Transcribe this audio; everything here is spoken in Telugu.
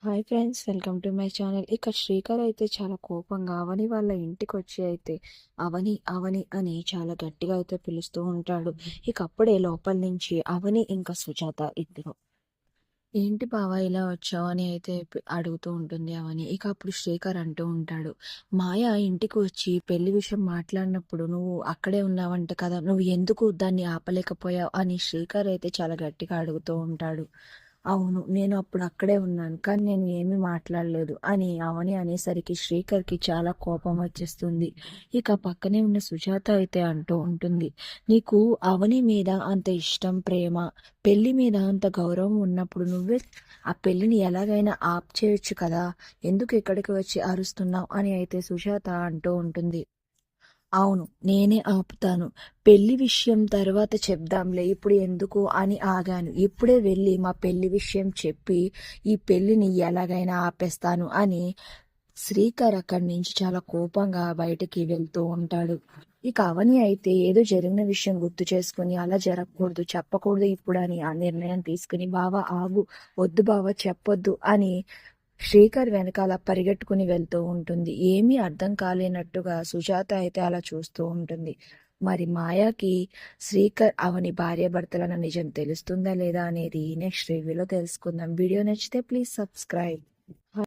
Hi friends, welcome to my channel. ఇక శ్రీకర్ అయితే చాలా కోపంగా అవని వాళ్ళ ఇంటికి వచ్చి అయితే అవని అవని అని చాలా గట్టిగా అయితే పిలుస్తూ ఉంటాడు. ఇక అప్పుడే లోపల నుంచి అవని ఇంకా సుజాత ఇద్దరు ఏంటి బావ ఇలా వచ్చావు అని అయితే అడుగుతూ ఉంటుంది అవని. ఇక అప్పుడు శ్రీకర్ అంటూ ఉంటాడు, మాయ ఇంటికి వచ్చి పెళ్లి విషయం మాట్లాడినప్పుడు నువ్వు అక్కడే ఉన్నావంట కదా, నువ్వు ఎందుకు దాన్ని ఆపలేకపోయావు అని శ్రీకర్ అయితే చాలా గట్టిగా అడుగుతూ ఉంటాడు. అవును, నేను అప్పుడు అక్కడే ఉన్నాను, కానీ నేను ఏమీ మాట్లాడలేదు అని అవని అనేసరికి శ్రీకర్‌కి చాలా కోపం వచ్చేస్తుంది. ఇక పక్కనే ఉన్న సుజాత అయితే అంటూ ఉంటుంది, నీకు అవని మీద అంత ఇష్టం, ప్రేమ, పెళ్లి మీద అంత గౌరవం ఉన్నప్పుడు నువ్వే ఆ పెళ్లిని ఎలాగైనా చేయొచ్చు కదా! ఎందుకు ఇక్కడికి వచ్చి అరుస్తున్నావు అని అయితే సుజాత అంటూ ఉంటుంది. అవును, నేనే ఆపుతాను. పెళ్లి విషయం తర్వాత చెప్దాంలే, ఇప్పుడు ఎందుకు అని ఆగాను. ఇప్పుడే వెళ్ళి మా పెళ్లి విషయం చెప్పి ఈ పెళ్లిని ఎలాగైనా ఆపేస్తాను అని శ్రీకర్ అక్కడి నుంచి చాలా కోపంగా బయటికి వెళ్తూ ఉంటాడు. ఇక అవని అయితే ఏదో జరిగిన విషయం గుర్తు చేసుకుని అలా జరగకూడదు, చెప్పకూడదు ఇప్పుడు అని ఆ నిర్ణయం తీసుకుని, బావ ఆగు, వద్దు బావ చెప్పొద్దు అని శ్రీకర్ వెనకాల పరిగెట్టుకుని వెళ్తూ ఉంటుంది. ఏమీ అర్థం కాలేనట్టుగా సుజాత అయితే అలా చూస్తూ ఉంటుంది. మరి మాయాకి శ్రీకర్ అవని భార్యాభర్తలన్న నిజం తెలుస్తుందా లేదా అనేది నెక్స్ట్ రివ్యూలో తెలుసుకుందాం. వీడియో నచ్చితే ప్లీజ్ సబ్స్క్రైబ్.